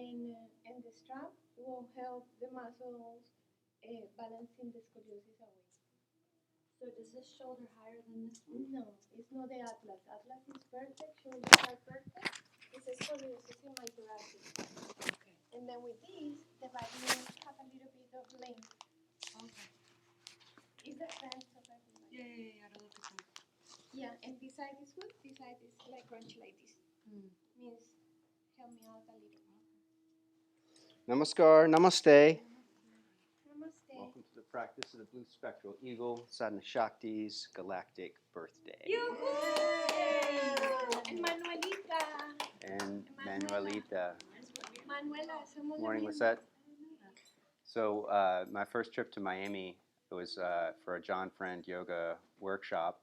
and the strap will help the muscles balancing the scoliosis away. So does this shoulder higher than this one? No, it's not the Atlas. Atlas is perfect, shoulders are perfect. It's a scoliosis in my thoracic. Okay. And then with these, the back knees have a little bit of length. Okay. It's the sense of everybody. Yeah. To look at them. Yeah, and this side is good. This side is like crunch like this. Means help me out a little. Namaskar, namaste. Namaste. Welcome to the practice of the Blue Spectral Eagle, Sadhana Shakti's galactic birthday. And Manuelita. And Manuelita. Manuela, somos Morning, la misma. Lisette. So my first trip to Miami, it was for a John Friend yoga workshop.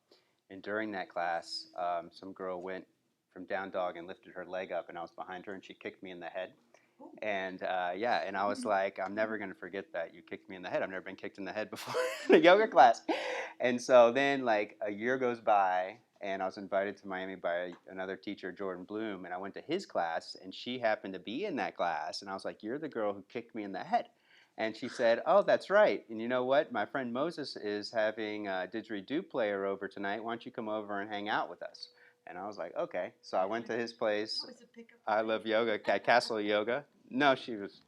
And during that class, some girl went from down dog and lifted her leg up, and I was behind her, and she kicked me in the head. And and I was like, I'm never going to forget that. You kicked me in the head. I've never been kicked in the head before in a yoga class. And so then like a year goes by, and I was invited to Miami by another teacher, Jordan Bloom, and I went to his class, and she happened to be in that class. And I was like, you're the girl who kicked me in the head. And she said, oh, that's right. And you know what? My friend Moses is having a didgeridoo player over tonight. Why don't you come over and hang out with us? And I was like, okay. So I went to his place. I love yoga, Castle Yoga. No, she was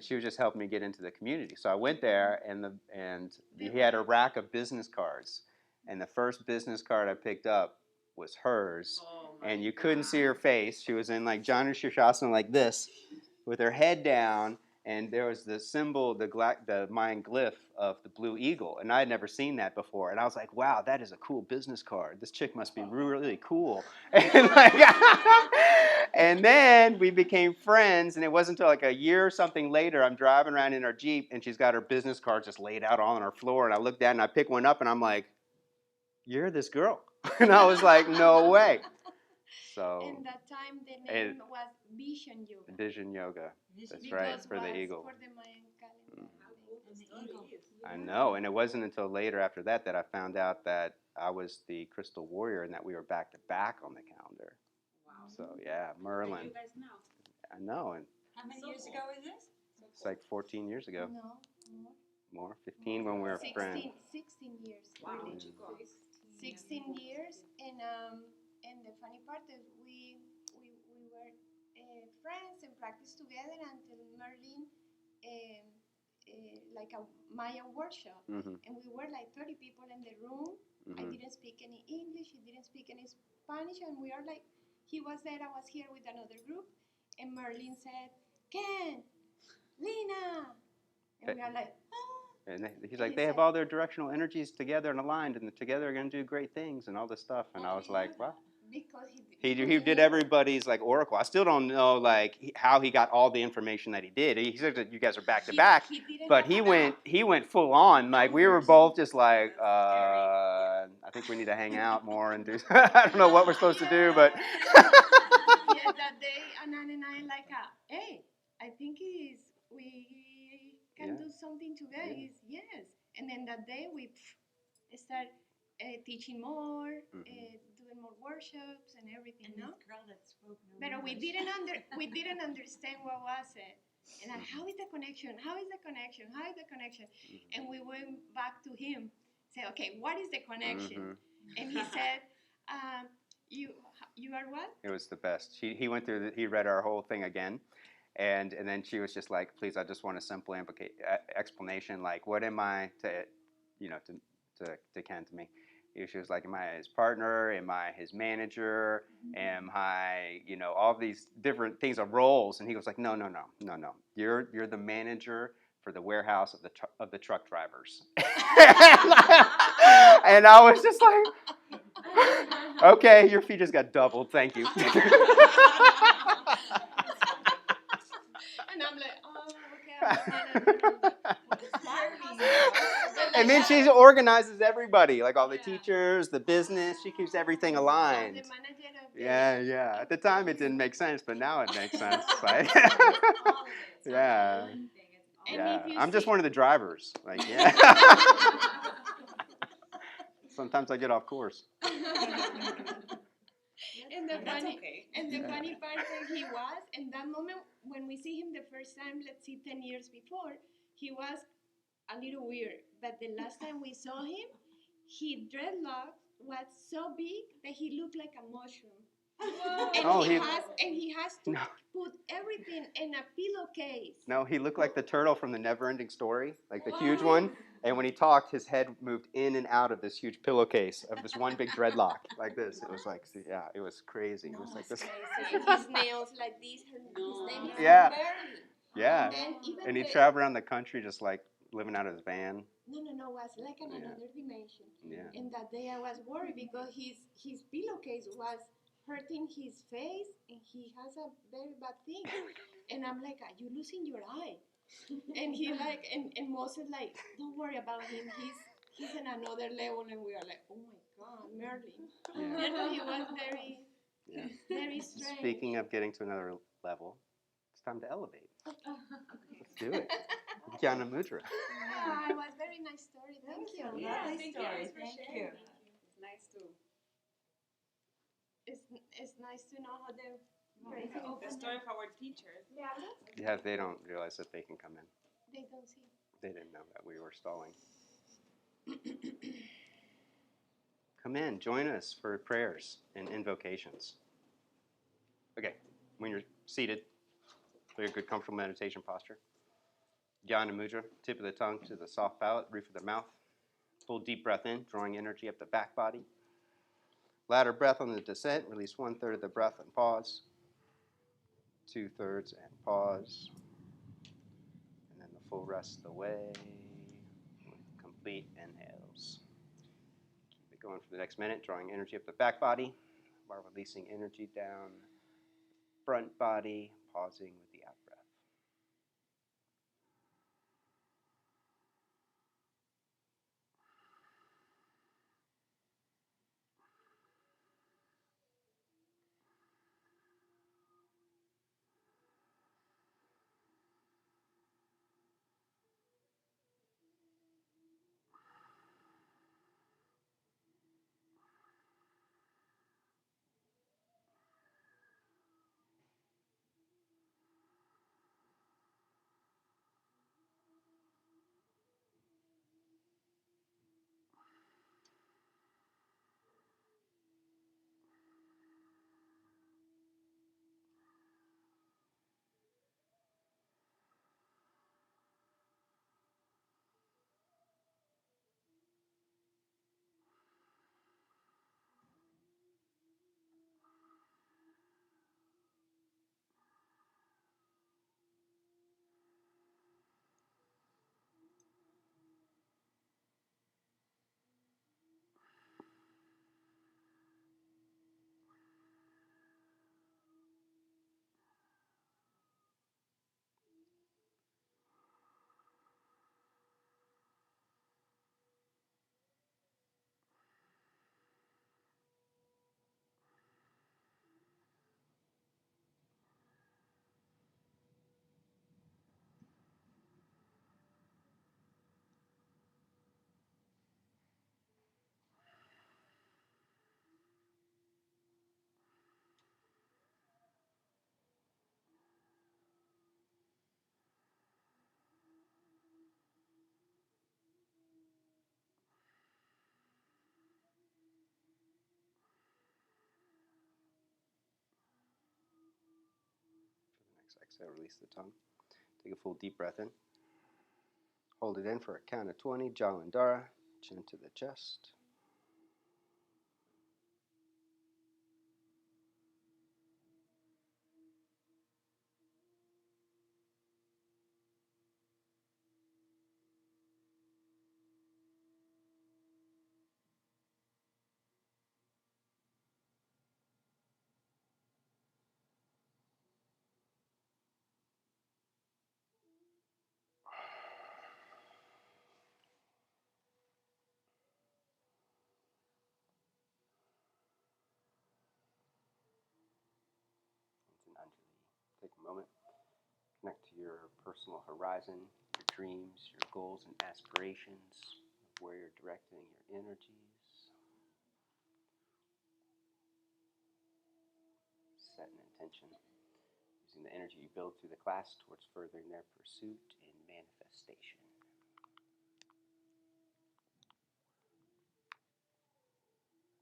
just helping me get into the community. So I went there, and he had a rack of business cards. And the first business card I picked up was hers. And you couldn't see her face. She was in like Janu Shirshasana like this, with her head down. And there was the symbol, the Mayan glyph of the blue eagle. And I had never seen that before. And I was like, wow, that is a cool business card. This chick must be really cool. And, and then we became friends. And it wasn't until like a year or something later, I'm driving around in our Jeep, and she's got her business cards just laid out all on her floor. And I looked down, and I picked one up, and I'm like, you're this girl. And I was like, no way. So, and that time the name was Vision Yoga. Vision Yoga. That's because right, for the eagle. For the Mayan calendar. I know, and it wasn't until later after that that I found out that I was the crystal warrior and that we were back to back on the calendar. Wow. So yeah, Merlin. You guys know. I know, and How many years ago is this? it's like 14 years ago. No, More? 15 when we were friends. 16 years. Wow. Really. 16 years, and the funny part is we were friends and practiced together until Merlin like a Mayan workshop, and we were like 30 people in the room. I didn't speak any English, he didn't speak any Spanish, and we are like, he was there, I was here with another group, and Merlin said, Ken, Lena, and we are like, ah. And he's like, they have all their directional energies together and aligned, and together are going to do great things and all this stuff. And I was like, well, because he did everybody's like oracle. I still don't know like how he got all the information that he did. He said that you guys are back to back, but he went full on. Like we were both just like, I think we need to hang out more and do. I don't know what we're supposed to do, but. Yeah, that day, Anand and I like, hey, I think we can do something together. Yeah. Yes, and then that day we start teaching more, doing more workshops and everything. And no? this girl that spoke no But we didn't understand what was it, and how is the connection? How is the connection? How is the connection? And we went back to him, say, okay, what is the connection? And he said, you are what? It was the best. He went through. He read our whole thing again. And then she was just like, please, I just want a simple explanation. Like, what am I to Ken, to me? She was like, am I his partner? Am I his manager? Am I, all these different things of roles? And he was like, no. You're the manager for the warehouse of the truck drivers. And I was just like, okay, your fee just got doubled. Thank you. And I'm like, oh, okay. And then she organizes everybody, like all the teachers, the business. She keeps everything aligned. The manager of the Yeah. At the time, it didn't make sense, but now it makes sense. Right? Yeah. I'm just one of the drivers. Like, yeah. Sometimes I get off course. And the That's funny, okay. and the funny part that he was, in that moment when we see him the first time, let's see, 10 years before, he was a little weird. But the last time we saw him, his dreadlocks was so big that he looked like a mushroom. Whoa. And he has to No. put everything in a pillowcase. No, he looked like the turtle from the Never-Ending Story, like the huge one. And when he talked, his head moved in and out of this huge pillowcase of this one big dreadlock, like this. It was like, yeah, it was crazy. It was like this. And his nails like this. His name is Yeah. Barry. Yeah. And even And he the- traveled around the country just like living out of his van. No, was like in Yeah. another dimension. Yeah. And that day I was worried because his pillowcase was hurting his face, and he has a very bad thing. And I'm like, are you losing your eye? And he like, and Moses like, don't worry about him. He's in another level. And we are like, oh my God, Merlin. Yeah. You know, he was very, Yeah. very strange. Speaking of getting to another level, it's time to elevate. Let's do it. Jnana Mudra. It was a very nice story. Thank you. Lovely story. Thank you. It's nice to It's nice to know how the praise the open. story of our teachers. Yeah, they don't realize that they can come in. They don't see. They didn't know that we were stalling. Come in, join us for prayers and invocations. Okay, when you're seated, for a good, comfortable meditation posture. Jnana Mudra, tip of the tongue to the soft palate, roof of the mouth. Full deep breath in, drawing energy up the back body. Ladder breath on the descent, release 1/3 of the breath and pause. 2/3 and pause. And then the full rest of the way with complete inhales. Keep it going for the next minute, drawing energy up the back body while releasing energy down front body, pausing with the out breath. For the next exhale, release the tongue. Take a full deep breath in. Hold it in for a count of 20. Jalandhara, chin to the chest. It's an Anjali. Take a moment. Connect to your personal horizon, your dreams, your goals and aspirations, where you're directing your energies. intention, using the energy you build through the class towards furthering their pursuit and manifestation.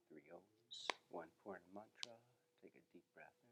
3 Oms, 1 Purna mantra. Take a deep breath in.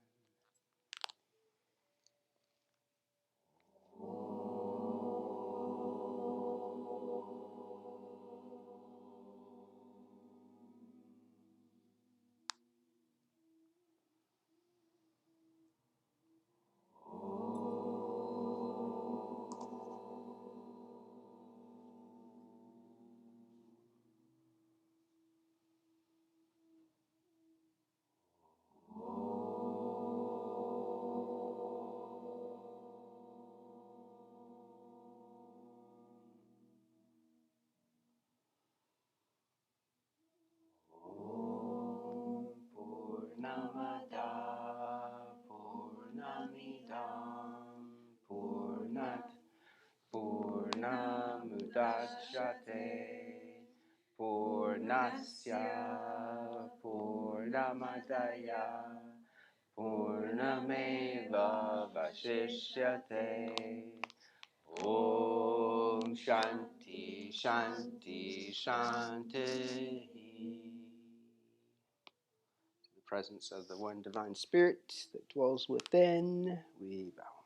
Purnamada Purnamidam Purnat Purnamudachyate Purnasya Purnamadaya Purnameva Vashishyate. Om Shanti Shanti Shanti. The presence of the one divine spirit that dwells within, we bow.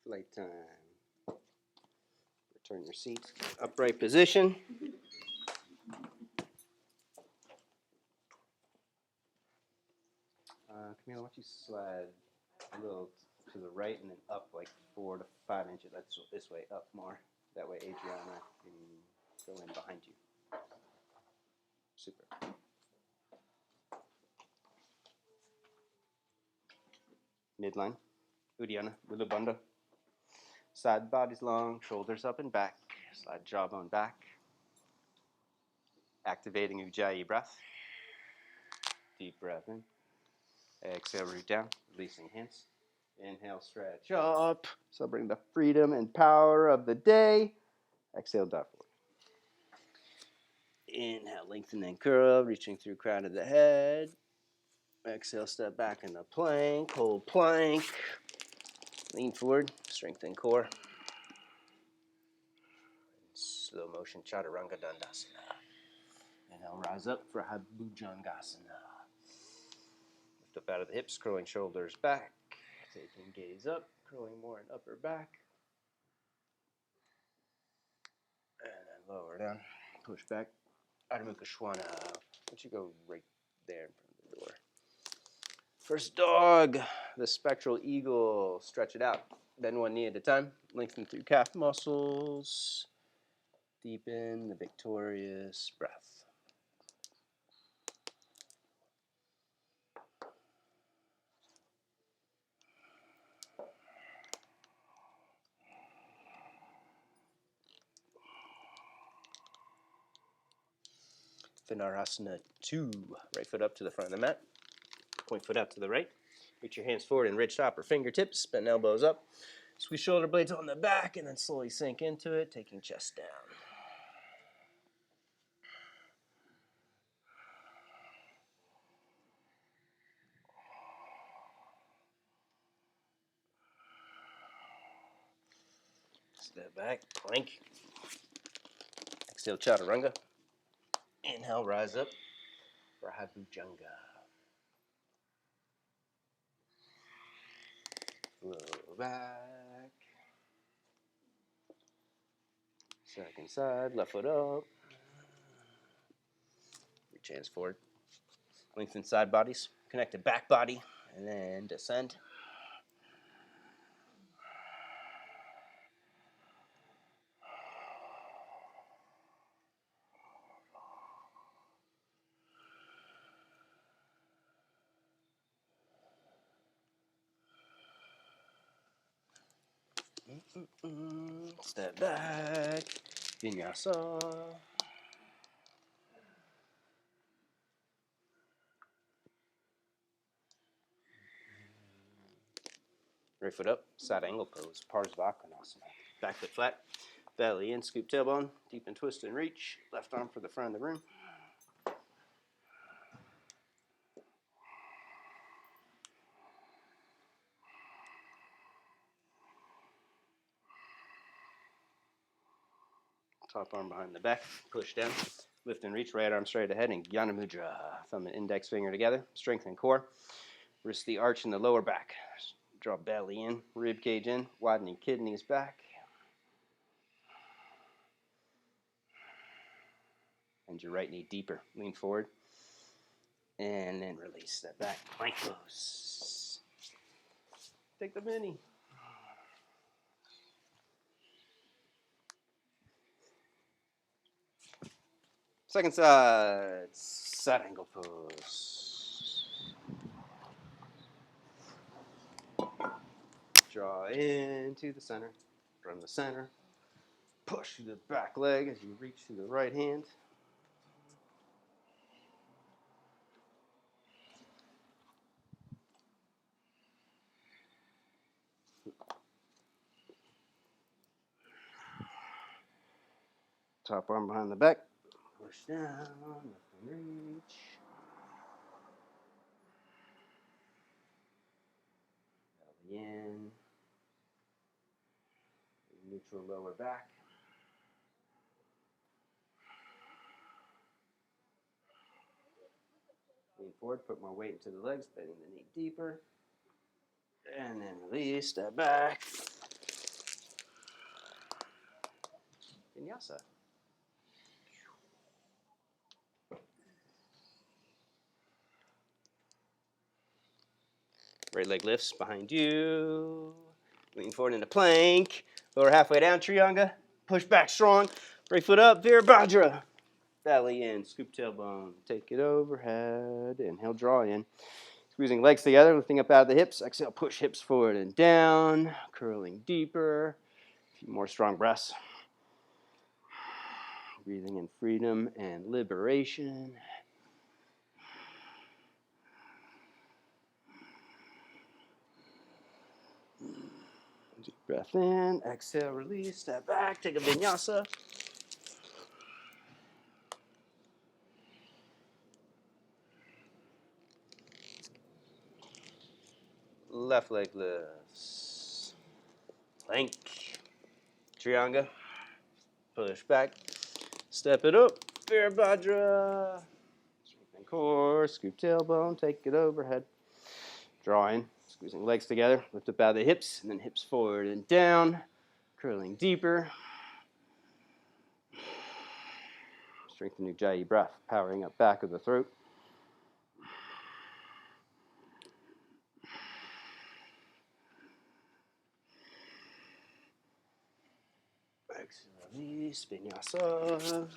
Flight time. Return your seats. Upright position. Camila, why don't you slide a little to the right and then up like 4 to 5 inches. That's this way, up more. That way Adriana can go in behind you. Super. Midline. Uddiyana, Uddabandha. Side body's long, shoulders up and back. Slide jawbone back. Activating Ujjayi breath. Deep breath in. Exhale, root down, releasing hands. Inhale, stretch up. So bring the freedom and power of the day. Exhale, dive forward. Inhale, lengthen and curl, reaching through crown of the head. Exhale, step back in the plank, hold plank. Lean forward, strengthen core. Slow motion chaturanga dandasana. Inhale, rise up for bhujangasana. Lift up out of the hips, curling shoulders back. Taking gaze up, curling more in upper back. And then lower down, push back. Adho Mukha Swana. Why don't you go right there in front of the door? First dog, the spectral eagle. Stretch it out. Bend one knee at a time. Lengthen through calf muscles. Deepen the victorious breath. Vinarasana 2. Right foot up to the front of the mat. Point foot out to the right. Reach your hands forward and ridge top or fingertips. Bend elbows up. Squeeze shoulder blades on the back and then slowly sink into it, taking chest down. Step back, plank. Exhale, chaturanga. Inhale, rise up for bhujanga. Low back. Second side, left foot up. Reach hands forward. Lengthen side bodies. Connect to back body. And then descend. Step back. Vinyasa. Right foot up. Side angle pose. Parsvakonasana. Back foot flat. Belly in, scoop tailbone, deep and twist and reach. Left arm for the front of the room. Top arm behind the back, push down. Lift and reach, right arm straight ahead, and Jnana Mudra. Thumb and index finger together, strengthen core. Wrist the arch in the lower back. Draw belly in, rib cage in, widening kidneys back. And your right knee deeper. Lean forward. And then release. Step back. Plank pose. Take the mini. Second side. Side angle pose. Draw into the center. From the center. Push through the back leg as you reach through the right hand. Top arm behind the back. Push down, lift and reach. Belly in. Neutral lower back. Lean forward, put more weight into the legs, bending the knee deeper. And then release, step back. Vinyasa. Right leg lifts behind you. Lean forward into plank. Lower halfway down, Trianga. Push back strong. Right foot up, Virabhadra. Belly in, scoop tailbone. Take it overhead. Inhale, draw in. Squeezing legs together, lifting up out of the hips. Exhale, push hips forward and down. Curling deeper. A few more strong breaths. Breathing in freedom and liberation. Deep breath in, exhale, release, step back, take a vinyasa. Left leg lifts. Plank. Trianga. Push back. Step it up. Virabhadra. Strengthen core. Scoop tailbone. Take it overhead. Draw in. Squeezing legs together. Lift up out of the hips. And then hips forward and down. Curling deeper. Strengthen Ujjayi breath. Powering up back of the throat. Exhale, release. Vinyasa.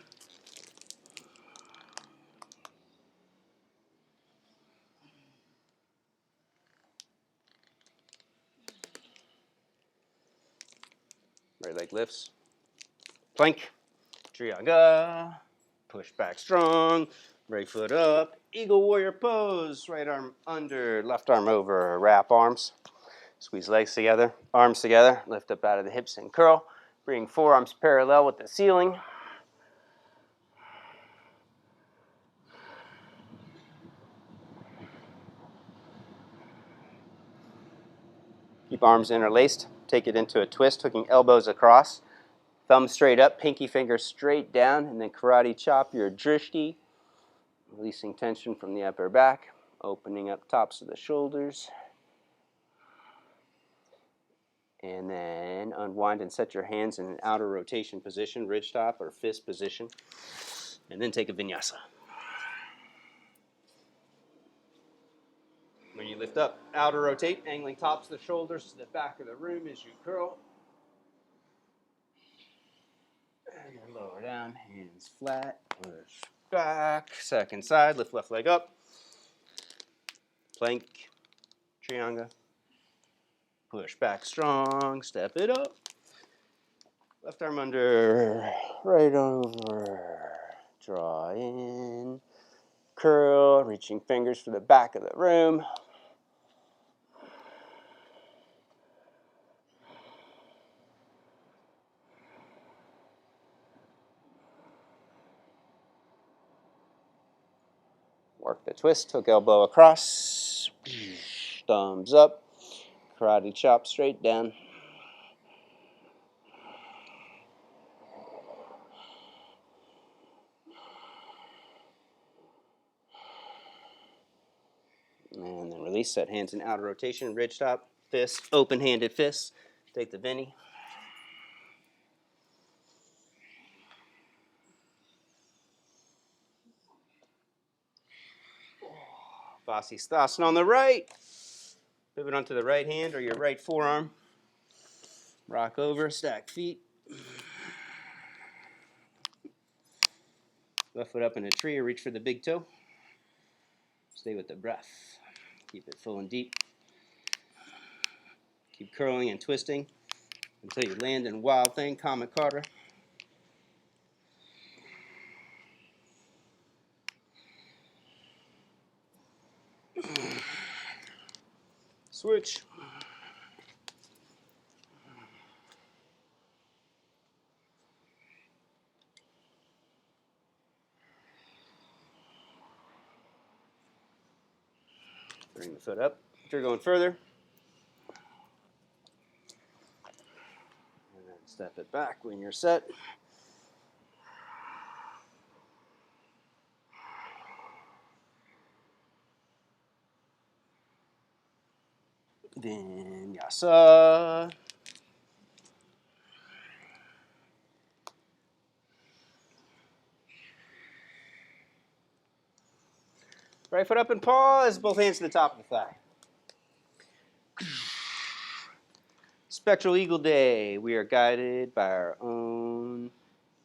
Right leg lifts. Plank. Trianga. Push back strong. Right foot up. Eagle warrior pose. Right arm under, left arm over. Wrap arms. Squeeze legs together. Arms together. Lift up out of the hips and curl. Bring forearms parallel with the ceiling. Keep arms interlaced. Take it into a twist, hooking elbows across. Thumb straight up, pinky finger straight down, and then karate chop your drishti. Releasing tension from the upper back, opening up tops of the shoulders. And then unwind and set your hands in an outer rotation position, ridge top or fist position. And then take a vinyasa. When you lift up, outer rotate, angling tops of the shoulders to the back of the room as you curl. And then lower down, hands flat, push back. Second side, lift left leg up. Plank, trianga. Push back strong, step it up. Left arm under, right over. Draw in, curl, reaching fingers for the back of the room. Work the twist, hook elbow across, thumbs up, karate chop straight down. And then release, set hands in outer rotation, ridge top, fist, open-handed fist. Take the Vinny. Vasisthasana on the right. Pivot onto the right hand or your right forearm. Rock over, stack feet. Left foot up in a tree or reach for the big toe. Stay with the breath. Keep it full and deep. Keep curling and twisting until you land in Wild Thing, Kamakara. Switch. Bring the foot up. If you're going further, and then step it back when you're set. Vinyasa. Right foot up and pause. Both hands to the top of the thigh. Spectral Eagle Day. We are guided by our own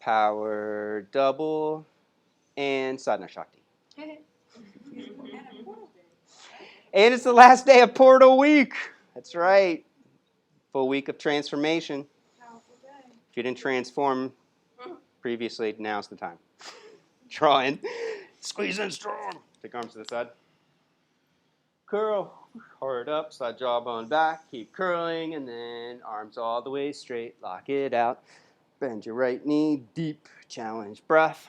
power double and sadhana shakti. And it's the last day of Portal Week. That's right. Full week of transformation. If you didn't transform previously, now's the time. Draw in. Squeeze in strong. Take arms to the side. Curl. Hard up. Slide jawbone back. Keep curling. And then arms all the way straight. Lock it out. Bend your right knee. Deep challenge breath.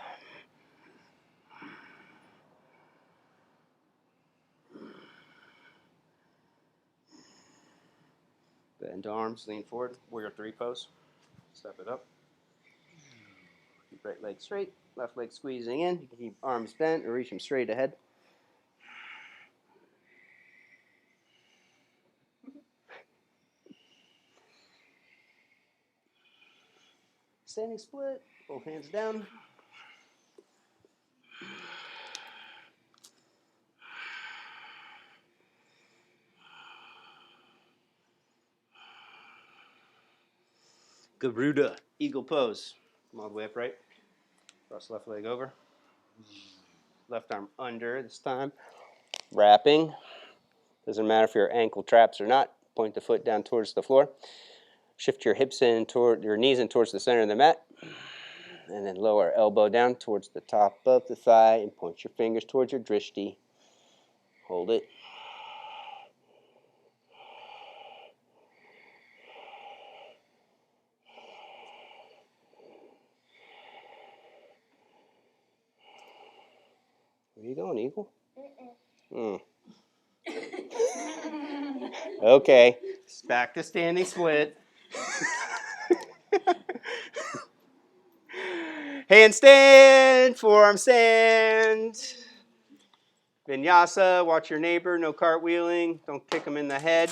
Bend arms. Lean forward. Warrior 3 pose. Step it up. Keep right leg straight. Left leg squeezing in. You can keep arms bent or reach them straight ahead. Standing split. Both hands down. Garuda, eagle pose. Come all the way upright. Cross left leg over. Left arm under this time. Wrapping. Doesn't matter if your ankle traps or not. Point the foot down towards the floor. Shift your hips in toward your knees in towards the center of the mat. And then lower elbow down towards the top of the thigh and point your fingers towards your drishti. Hold it. Where are you going, eagle? Okay, back to standing split. Handstand, forearm stand. Vinyasa, watch your neighbor, no cartwheeling. Don't kick them in the head.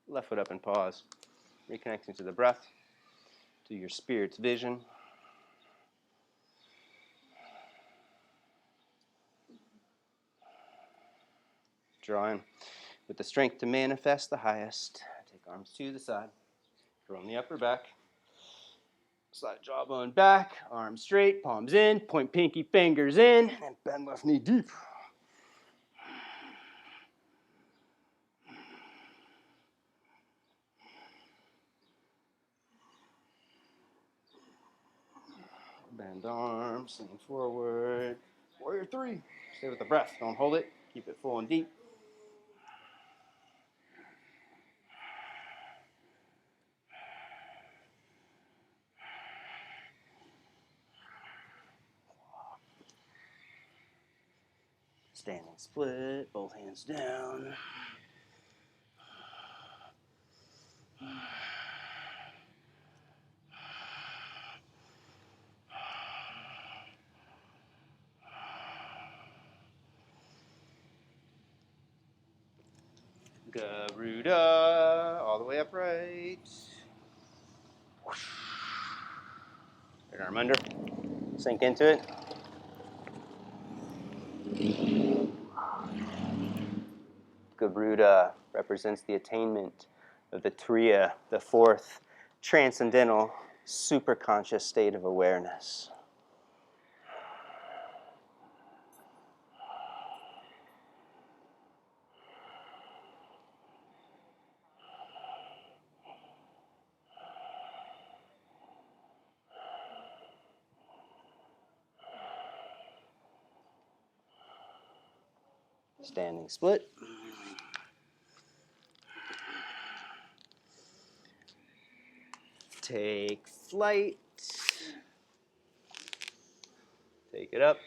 Left foot up and pause. Reconnecting to the breath, to your spirit's vision. Draw in with the strength to manifest the highest. Take arms to the side. From the upper back. Slide jawbone back, arms straight, palms in, point pinky fingers in, and bend left knee deep. Bend arms, lean forward. Warrior 3. Stay with the breath. Don't hold it. Keep it full and deep. Standing split, both hands down. Garuda, all the way upright. Right arm under. Sink into it. Garuda represents the attainment of the Turiya, the fourth transcendental superconscious state of awareness. Standing split. Take flight. Take it up.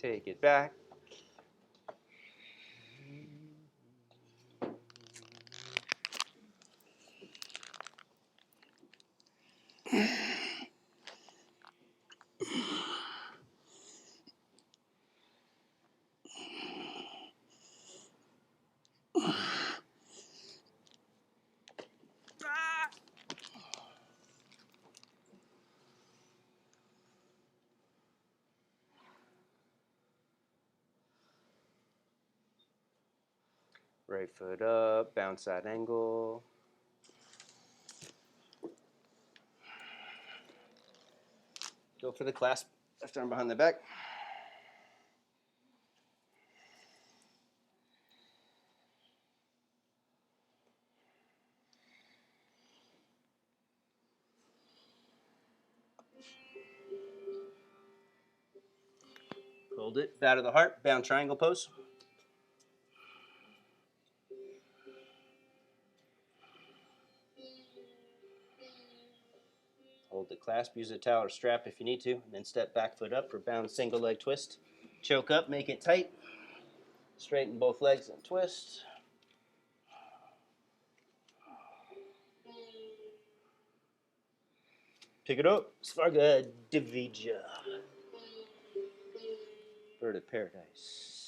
Take it back. Right foot up, bounce side angle. Go for the clasp, left arm behind the back. Hold it, bow to the heart, bound triangle pose. Hold the clasp, use a towel or strap if you need to, and then step back foot up for bound single leg twist. Choke up, make it tight. Straighten both legs and twist. Pick it up, Svarga Divija. Bird of paradise.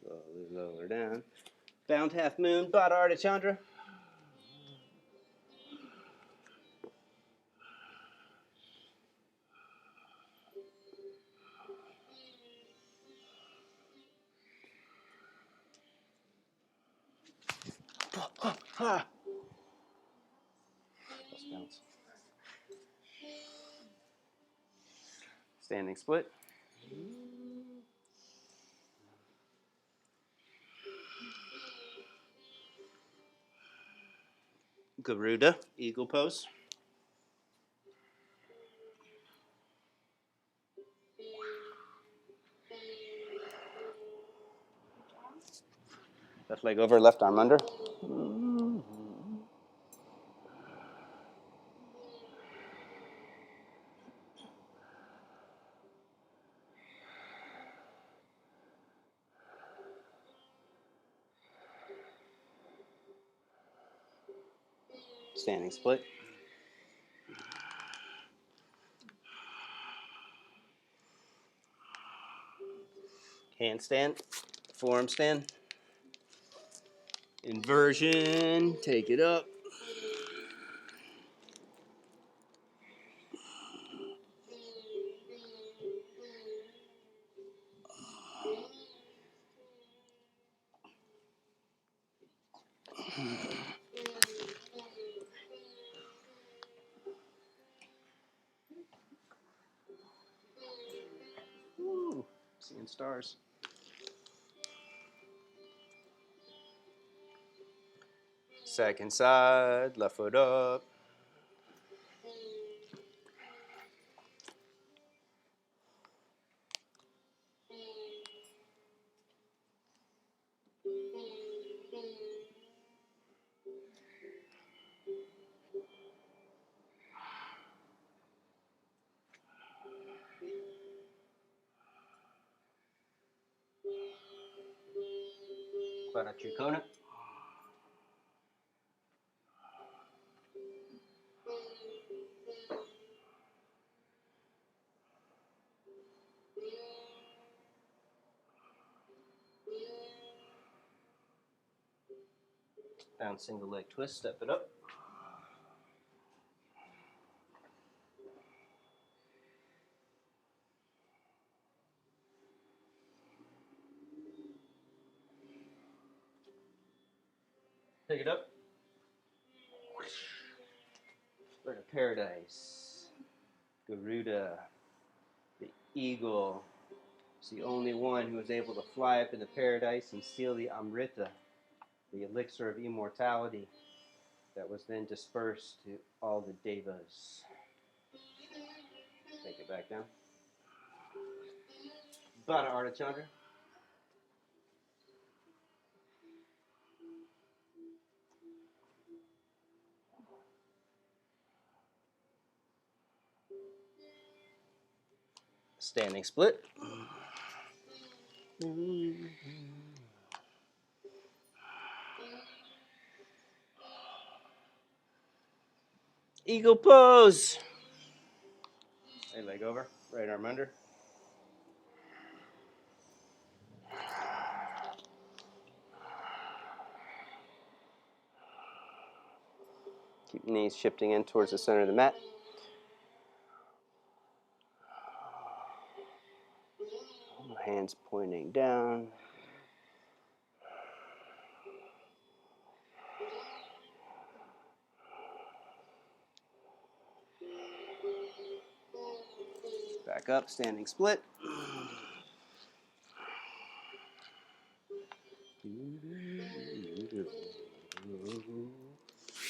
Slowly lower down. Bound half moon, Bada Ardha Chandra. Let's bounce. Standing split. Garuda, eagle pose. Left leg over, left arm under. Standing split. Handstand, forearm stand. Inversion, take it up. stars. Second side, left foot up. Para Tricona. Down single leg twist, step it up. Pick it up. Bird of Paradise. Garuda. The eagle. Is the only one who was able to fly up into paradise and steal the Amrita, the elixir of immortality, that was then dispersed to all the devas. Take it back down. Bada Ardhachandra. Standing split. Eagle pose. Right leg over, right arm under. Keep knees shifting in towards the center of the mat. Hands pointing down. Back up, standing split.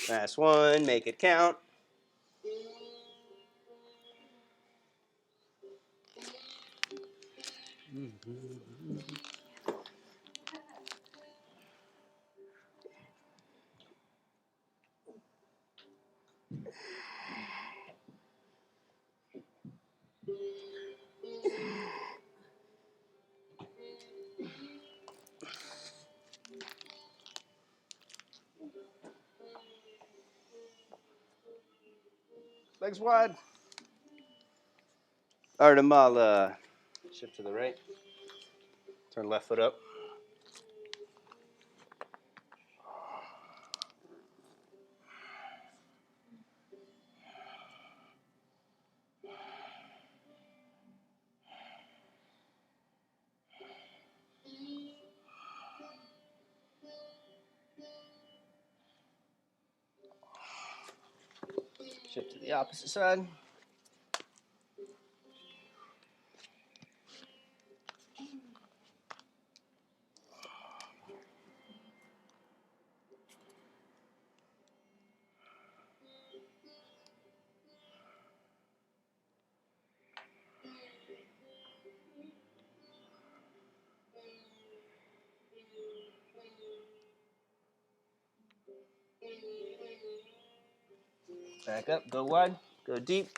Last one, make it count. Legs wide. Ardhamala. Shift to the right. Turn left foot up. Shift to the opposite side. Back up, go wide, go deep.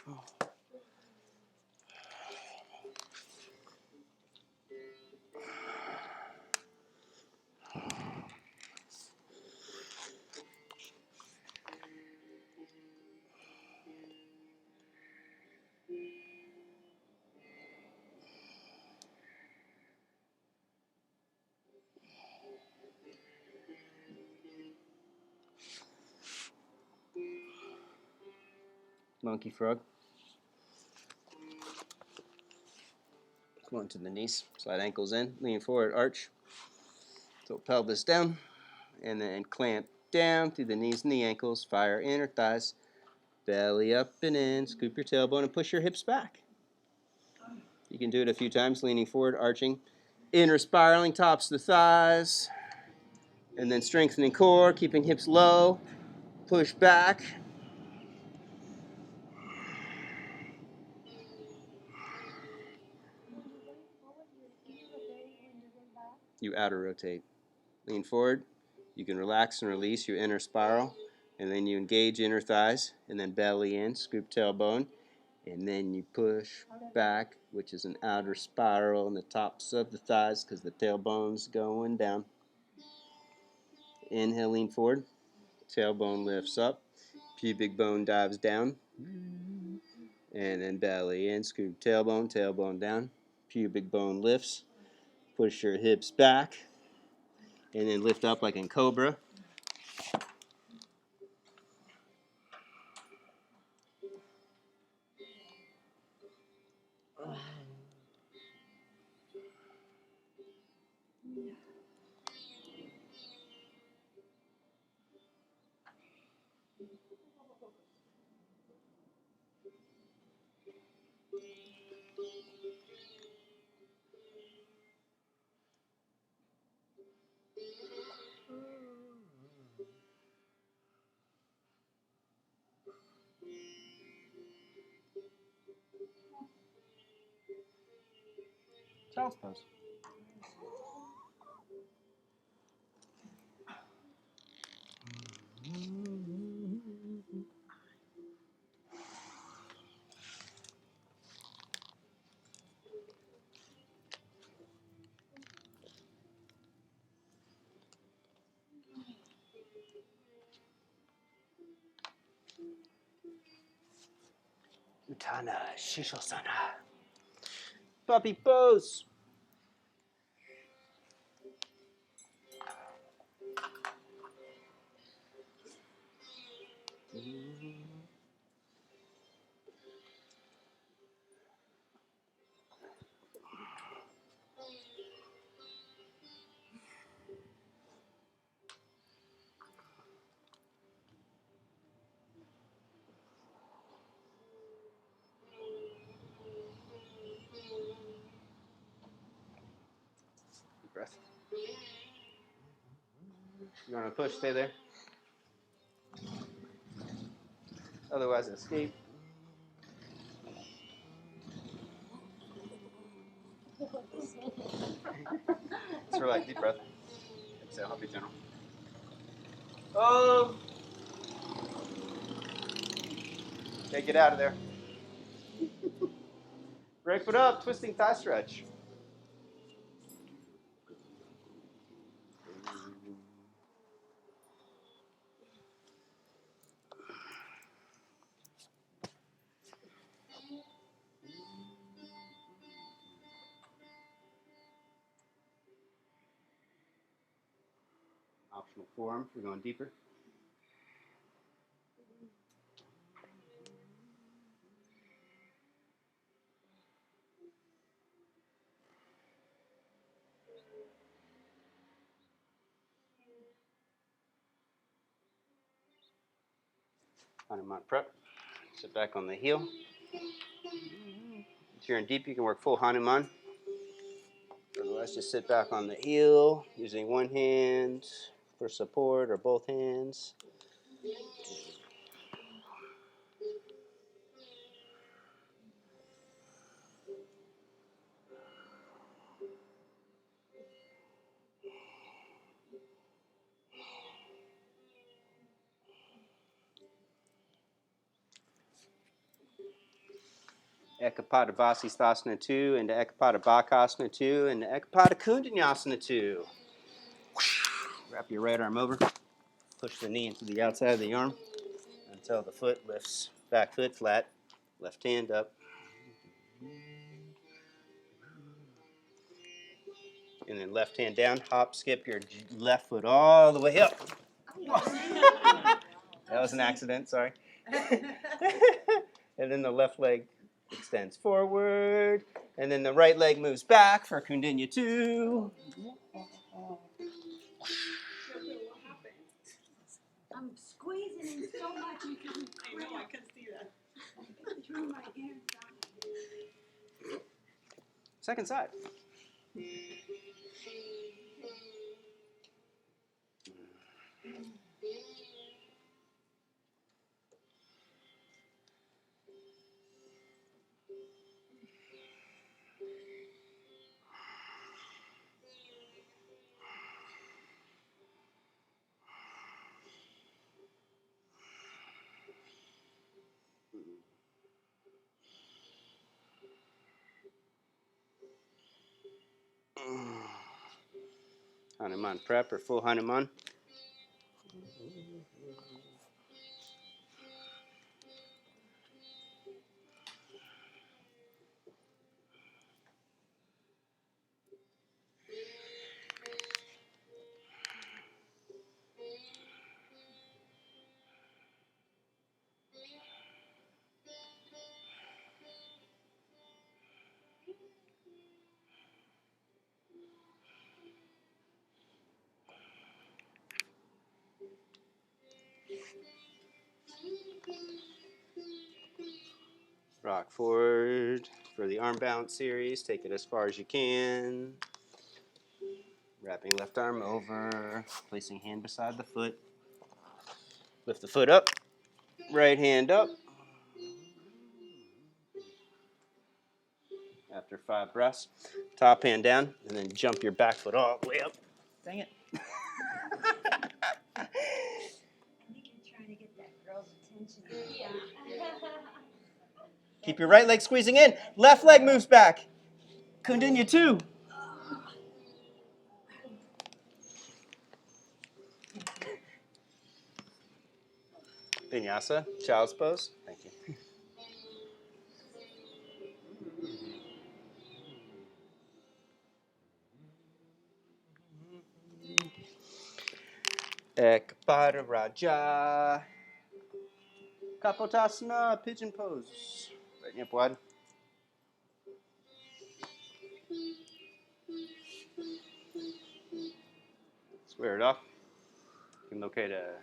Monkey frog. Come on to the knees. Slide ankles in. Lean forward, arch. Tilt pelvis down. And then clamp down through the knees and the ankles. Fire inner thighs. Belly up and in. Scoop your tailbone and push your hips back. You can do it a few times, leaning forward, arching. Inner spiraling tops the thighs. And then strengthening core, keeping hips low. Push back. You outer rotate. Lean forward. You can relax and release your inner spiral. And then you engage inner thighs. And then belly in, scoop tailbone. And then you push back, which is an outer spiral on the tops of the thighs because the tailbone's going down. Inhale, lean forward. Tailbone lifts up. Pubic bone dives down. And then belly in, scoop tailbone, tailbone down. Pubic bone lifts. Push your hips back. And then lift up like in cobra. Child's pose. Uttana Shishosana. Puppy pose. Deep breath. You want to push, stay there. Otherwise, escape. Let's relax, deep breath. Exhale, I'll be gentle. Oh! Okay, get out of there. Right foot up, twisting thigh stretch. Optional forearm, we're going deeper. Hanuman prep. Sit back on the heel. If you're in deep, you can work full Hanuman. Otherwise, just sit back on the heel, using one hand for support or both hands. Ekapada Vasisthasana 2 into Ekapada Bakasana 2 into Ekapada Kundanyasana 2. Wrap your right arm over. Push the knee into the outside of the arm until the foot lifts. Back foot flat. Left hand up. And then left hand down. Hop, skip your left foot all the way up. That was an accident, sorry. And then the left leg extends forward. And then the right leg moves back for Kundanya 2. I'm squeezing in so much you can. I know, I can see that. Through my ears. Second side. Hanuman prep or full Hanuman. Rock forward for the arm bounce series. Take it as far as you can. Wrapping left arm over, placing hand beside the foot. Lift the foot up, right hand up. After 5 breaths, top hand down, and then jump your back foot all the way up. Dang it. I think you're trying to get that girl's attention. Yeah. Keep your right leg squeezing in. Left leg moves back. Kundalini 2. Vinyasa, child's pose. Thank you. Ekpada Raja. Kapotasana, pigeon pose. Right knee up wide. Square it off. You can locate a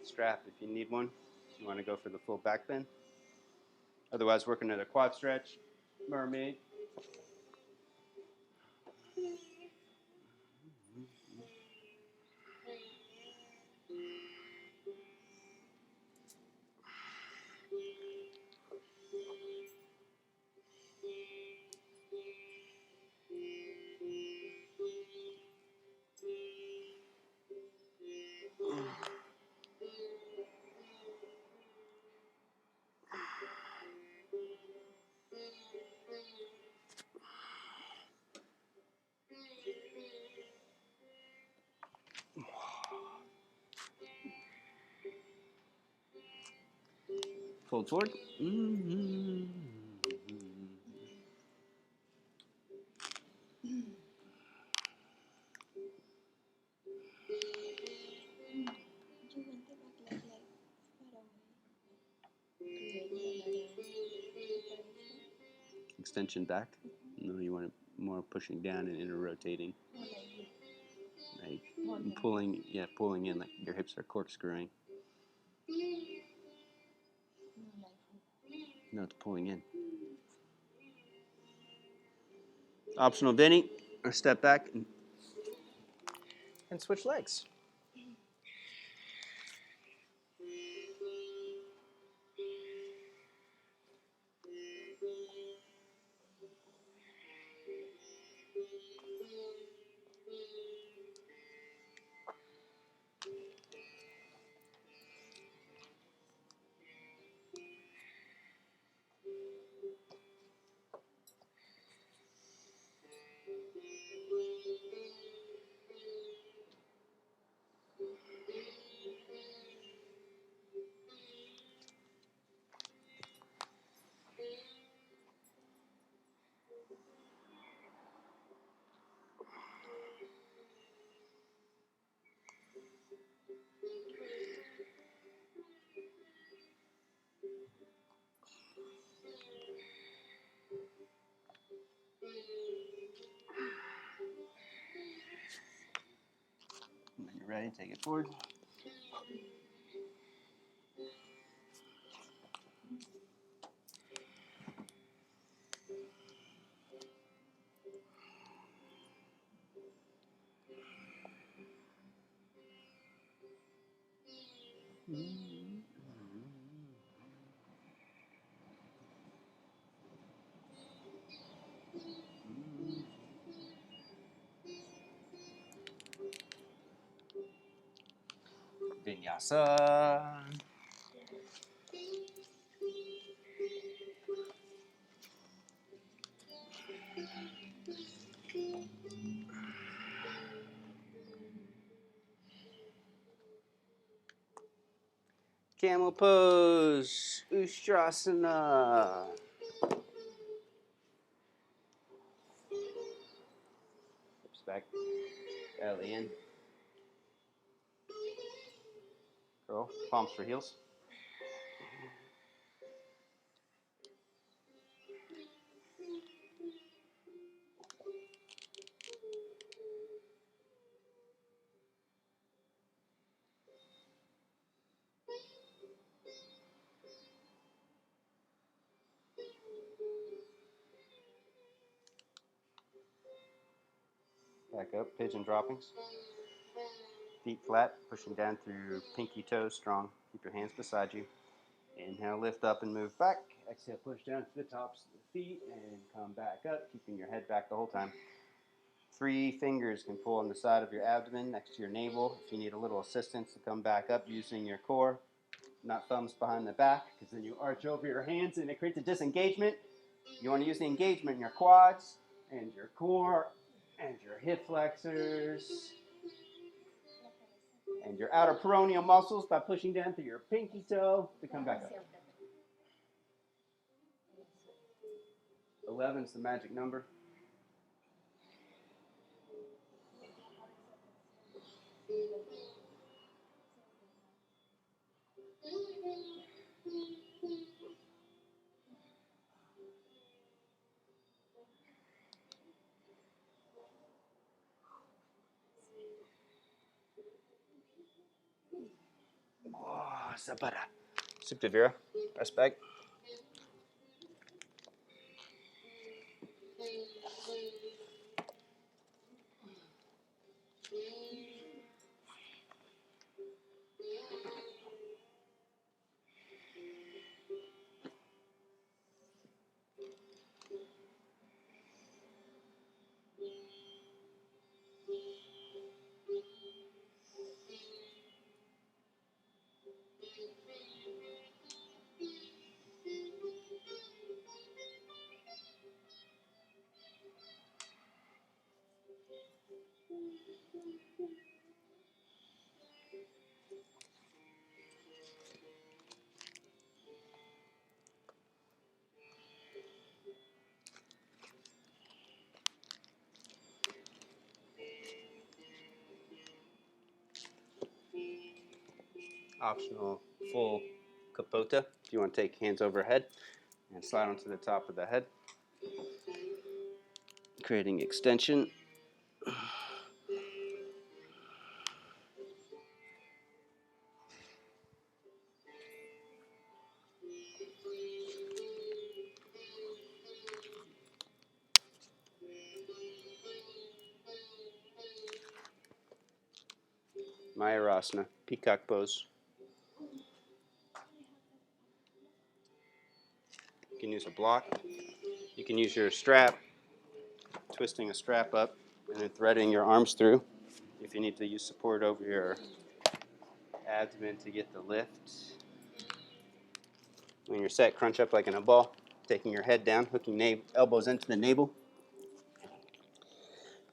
strap if you need one. If you want to go for the full back bend. Otherwise, working at a quad stretch, mermaid. Fold forward. Extension back. No, you want it more pushing down and inner rotating. Like pulling in like your hips are corkscrewing. No, it's pulling in. Optional Vinny, or step back and switch legs. When you're ready, take it forward. Vinyasa. Camel pose, Ustrasana. Hips back, belly in. Curl, palms for heels. Back up, pigeon droppings. Feet flat, pushing down through pinky toes strong. Keep your hands beside you. Inhale, lift up and move back. Exhale, push down to the tops of the feet and come back up, keeping your head back the whole time. 3 fingers can pull on the side of your abdomen next to your navel. If you need a little assistance to come back up using your core, not thumbs behind the back, because then you arch over your hands and it creates a disengagement. You want to use the engagement in your quads and your core and your hip flexors and your outer peroneal muscles by pushing down through your pinky toe to come back up. 11 is the magic number. Oh, Zapata. Supta Vira. Rest back. Optional full kapota if you want to take hands overhead and slide onto the top of the head, creating extension. Mayurasana, peacock pose. You can use a block. You can use your strap, twisting a strap up and then threading your arms through if you need to use support over your abdomen to get the lift. When you're set, crunch up like in a ball, taking your head down, hooking elbows into the navel.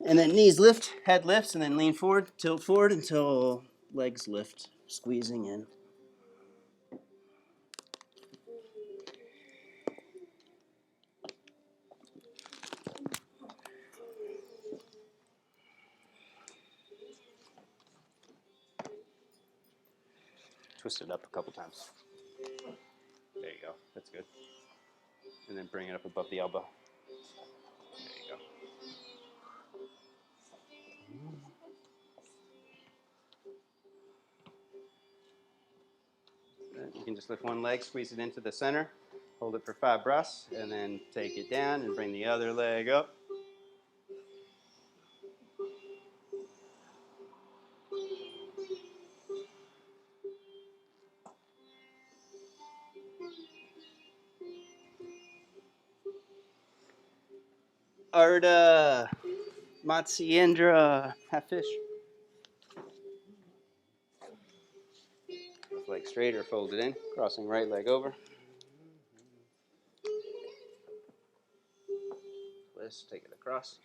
And then knees lift, head lifts, and then lean forward, tilt forward until legs lift, squeezing in. Twist it up a couple times. There you go. That's good. And then bring it up above the elbow. There you go. You can just lift one leg, squeeze it into the center, hold it for 5 breaths, and then take it down and bring the other leg up. Arda, Matsyendra, have fish. Left leg straight or folded in, crossing right leg over. Twist, take it across.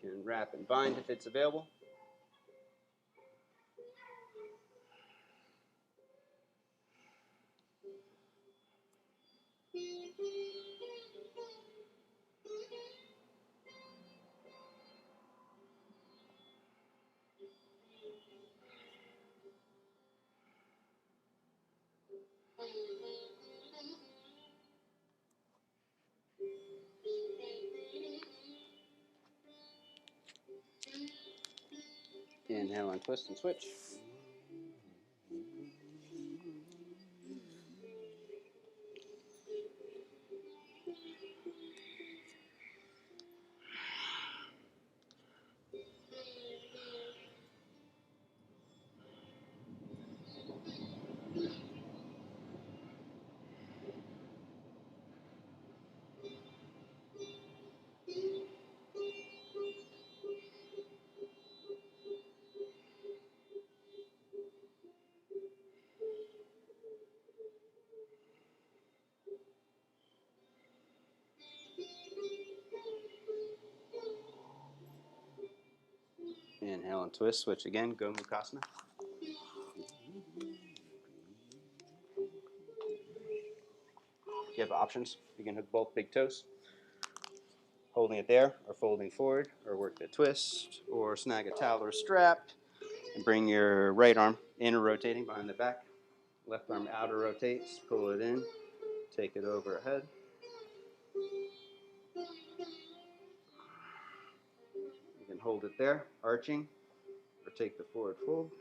Can wrap and bind if it's available. Inhale and twist and switch. Inhale and twist, switch again, go Mukasana. You have options. You can hook both big toes, holding it there, or folding forward, or work the twist, or snag a towel or strap, and bring your right arm inner rotating behind the back. Left arm outer rotates, pull it in, take it over ahead. You can hold it there, arching, or take the forward fold.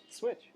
Switch.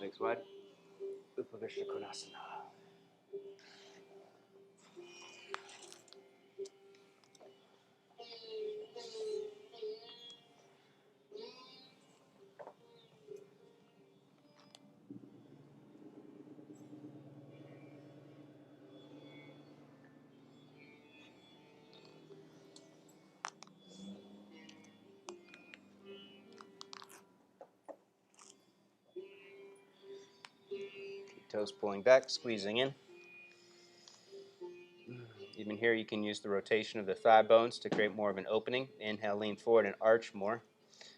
Legs wide. Upavishta Konasana. Toes pulling back, squeezing in. Even here, you can use the rotation of the thigh bones to create more of an opening. Inhale, lean forward and arch more,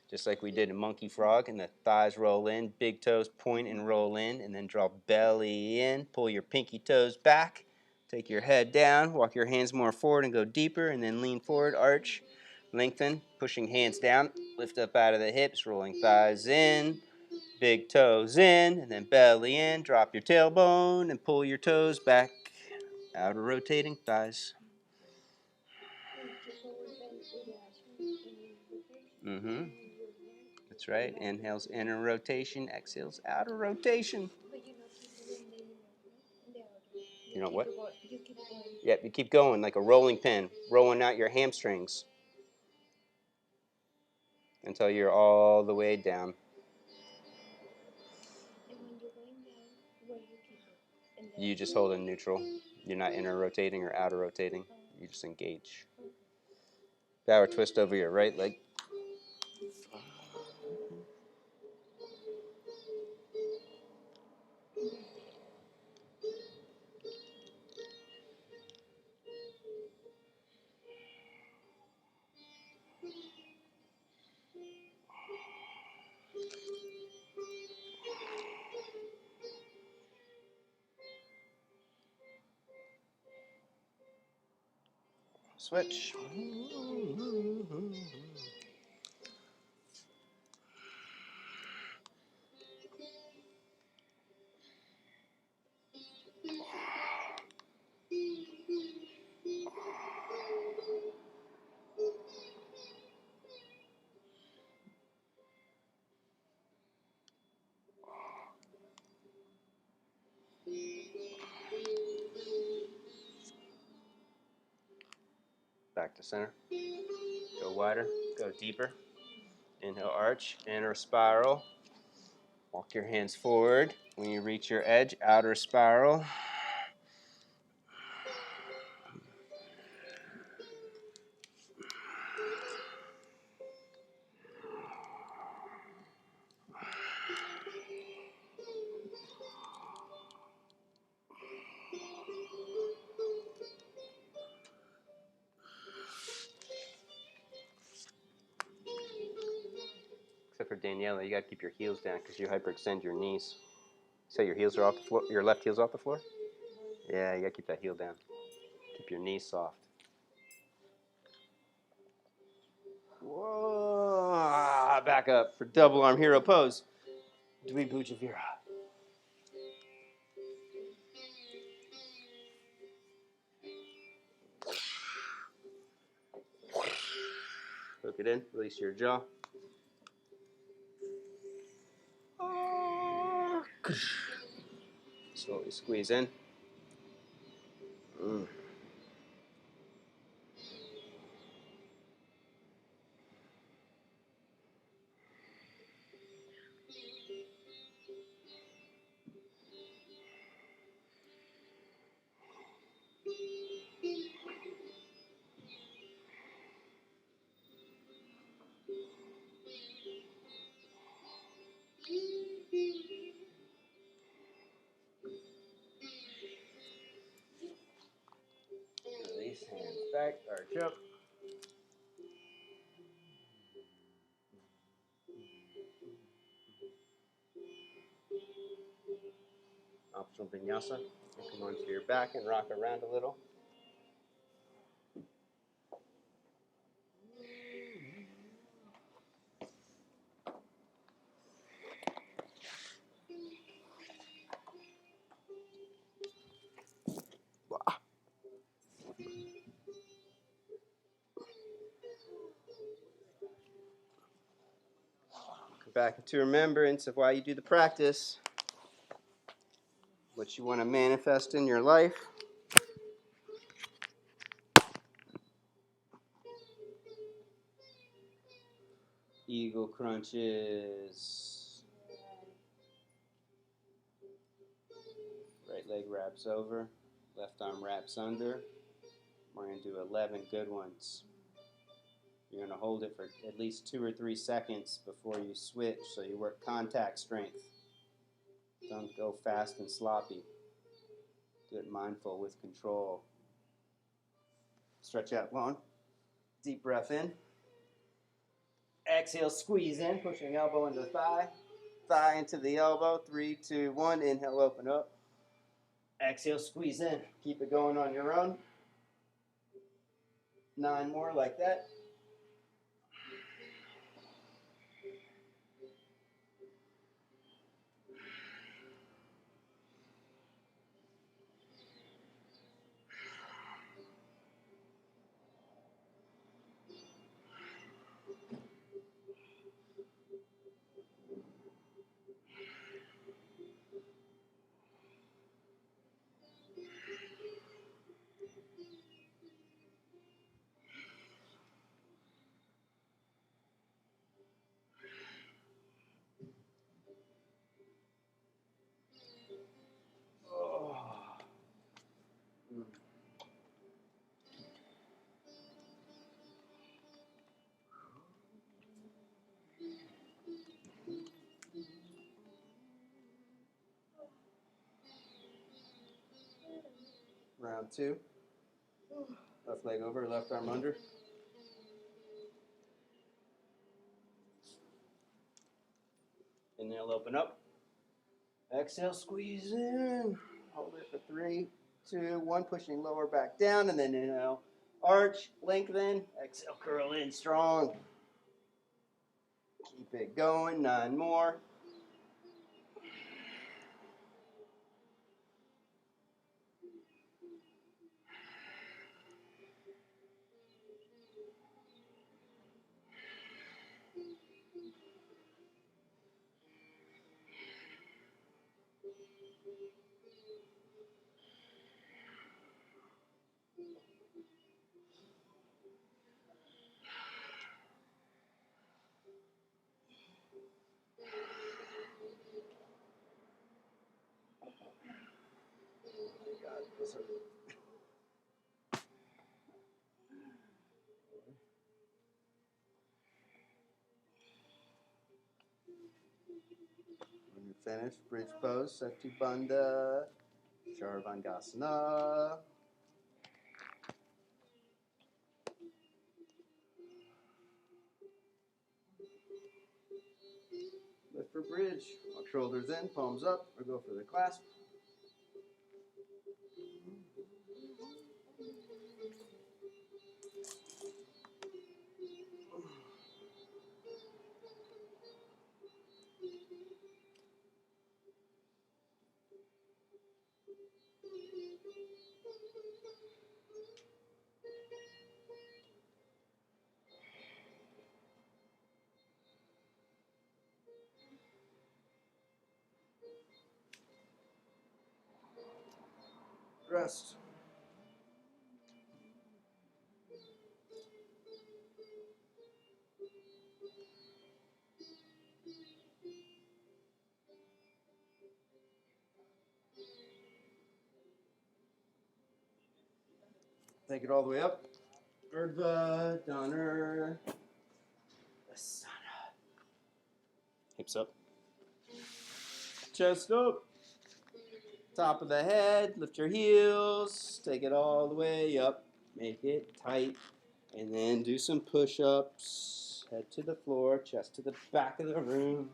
just like we did in monkey frog. And the thighs roll in, big toes point and roll in, and then draw belly in. Pull your pinky toes back. Take your head down, walk your hands more forward and go deeper, and then lean forward, arch, lengthen, pushing hands down, lift up out of the hips, rolling thighs in. Big toes in, and then belly in. Drop your tailbone and pull your toes back. Outer rotating thighs. That's right. Inhales inner rotation, exhales outer rotation. But you know, people when they You know what? You keep going. Yep, you keep going like a rolling pin, rolling out your hamstrings until you're all the way down. And when you're going down, where you keep it? And You just hold in neutral. You're not inner rotating or outer rotating. You just engage. Power twist over your right leg. Switch. Back to center. Go wider, go deeper. Inhale, arch, inner spiral. Walk your hands forward. When you reach your edge, outer spiral. Except for Daniela, you gotta keep your heels down because you hyperextend your knees. So your heels are off the floor. Your left heel's off the floor? Yeah, you gotta keep that heel down. Keep your knees soft. Whoa! Back up for double arm hero pose. Dvibhuja. Hook it in, release your jaw. Slowly squeeze in. Release, hands back, arch up. Optional vinyasa. And come onto your back and rock around a little. Come back into remembrance of why you do the practice. What you want to manifest in your life. Eagle crunches. Right leg wraps over. Left arm wraps under. We're going to do 11 good ones. You're going to hold it for at least 2 or 3 seconds before you switch so you work contact strength. Don't go fast and sloppy. Do it mindful with control. Stretch out long. Deep breath in. Exhale, squeeze in, pushing elbow into the thigh. Thigh into the elbow. 3, 2, 1. Inhale, open up. Exhale, squeeze in. Keep it going on your own. 9 more like that. 2. Left leg over, left arm under. Inhale, open up. Exhale, squeeze in. Hold it for 3, 2, 1. Pushing lower back down, and then inhale. Arch, lengthen. Exhale, curl in strong. Keep it going. 9 more. When you're finished, bridge pose, Seti Bandha, Charavangasana. Lift for bridge. Walk shoulders in, palms up, or go for the clasp. Rest. Take it all the way up. Urdhva, Dhanur, Asana. Hips up. Chest up. Top of the head. Lift your heels. Take it all the way up. Make it tight. And then do some push-ups. Head to the floor. Chest to the back of the room.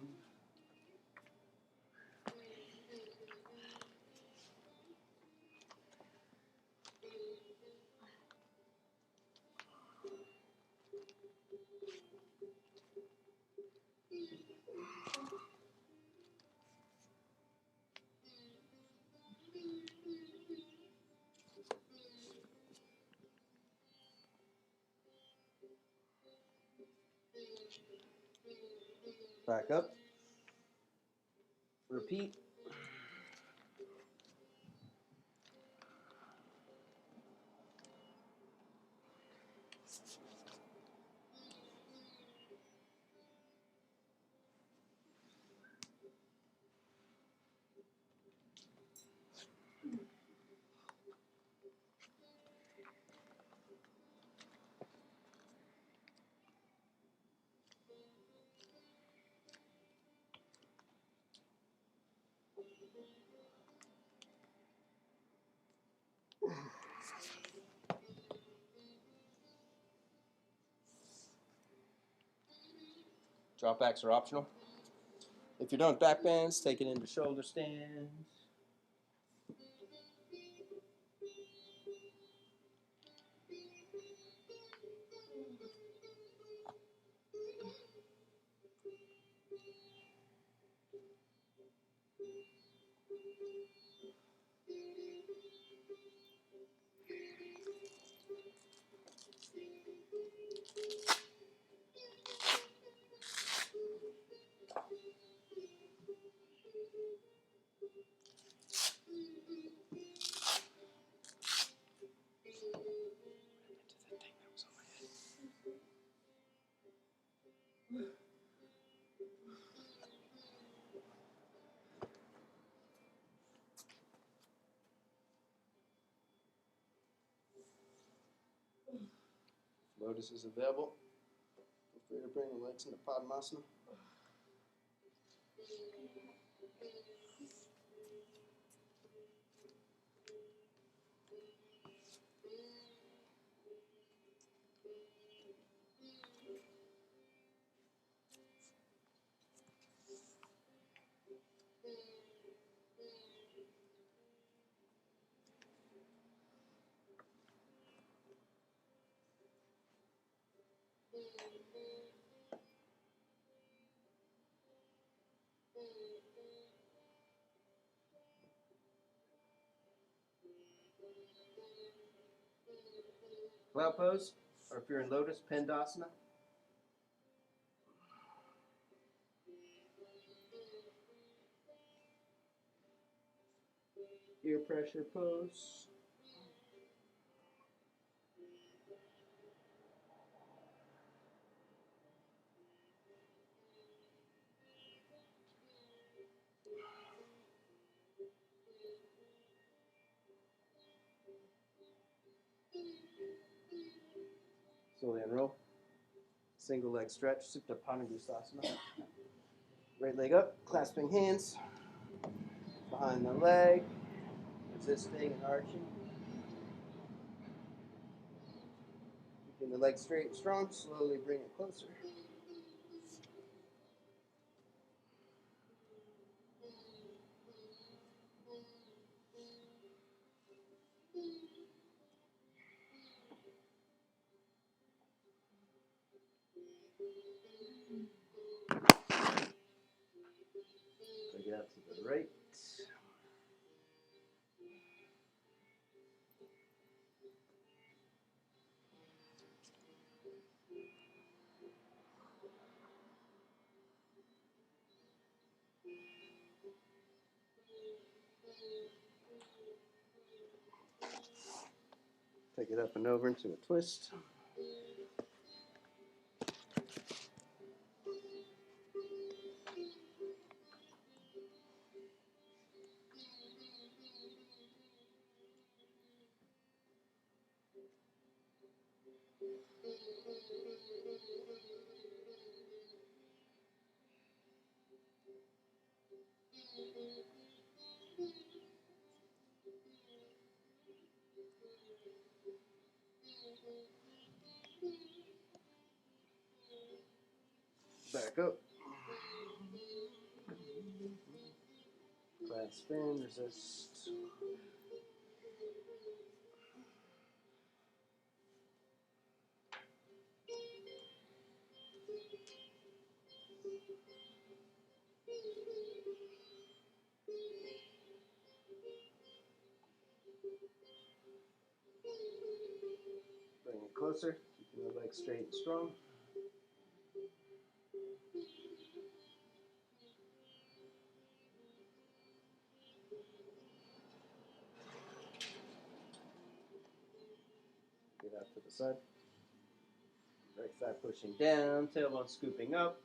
Back up. Repeat. Drop backs are optional. If you're doing back bends, take it into shoulder stands. Lotus is available. Feel free to bring the legs into Padmasana. Cloud pose, or if you're in lotus, Pendasana. Ear pressure pose. Slowly unroll. Single leg stretch, Supta Panagustasana. Right leg up, clasping hands behind the leg, resisting and arching. Keeping the leg straight and strong, slowly bring it closer. Take it out to the right. Take it up and over into a twist. Back up. Glad spin, resist. Bring it closer, keeping the leg straight and strong. Get out to the side. Right thigh pushing down, tailbone scooping up.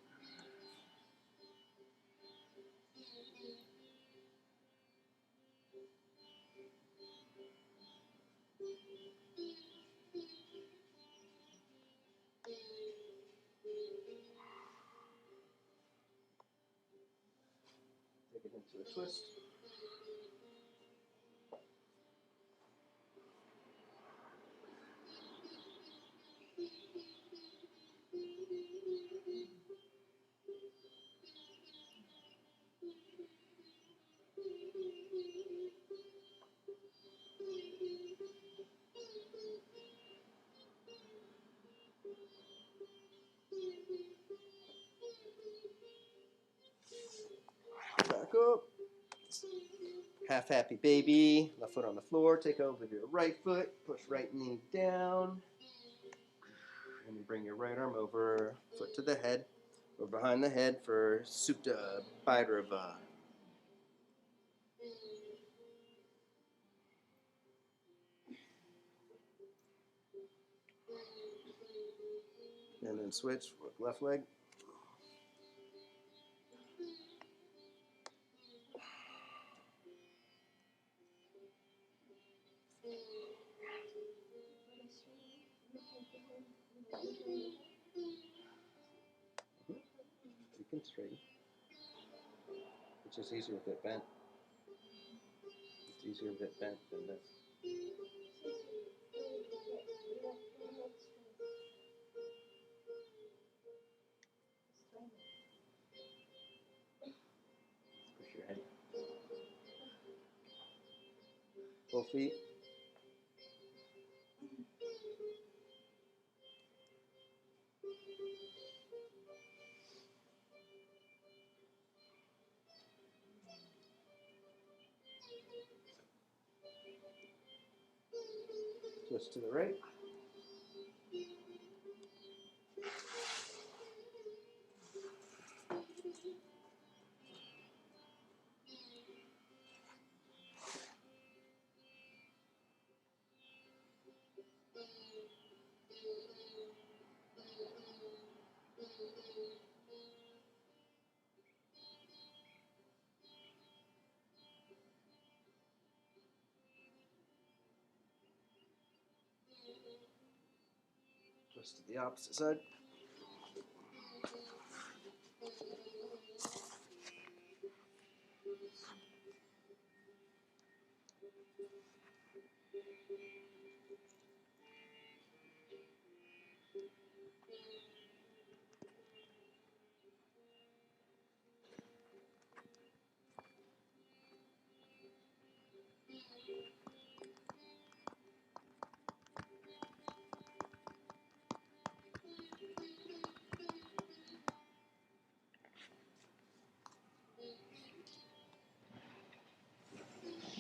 Take it into a twist. Back up. Half happy baby. Left foot on the floor. Take over your right foot. Push right knee down. And you bring your right arm over, foot to the head, or behind the head for Supta Bhairava. And then switch with left leg. You can straighten. It's just easier a bit bent. It's easier a bit bent than this. Push your head. Both feet. Twist to the right. Twist to the opposite side.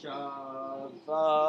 Shavasana.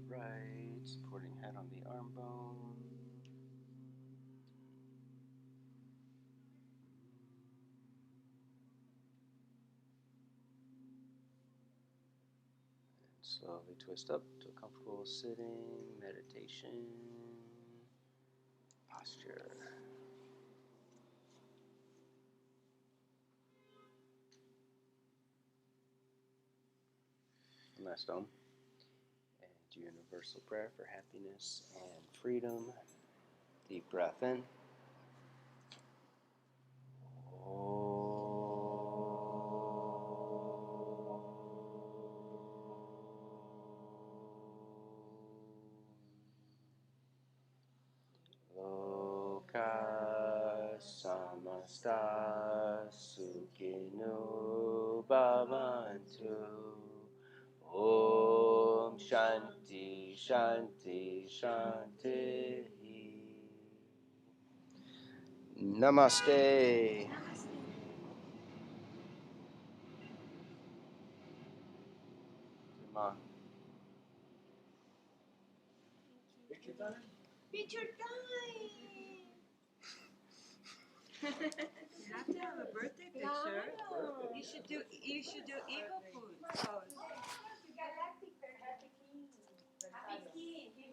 right, supporting head on the arm bone. And slowly twist up to a comfortable sitting, meditation, posture. Last Om. And universal prayer for happiness and freedom. Deep breath in. Loka samasta sukhino bhavantu. Om Shanti Shanti Shanti. Namaste. Ma. Picture time. You have to have a birthday picture. Claro. You should do eagle pose. Galactic, happy king. Happy king.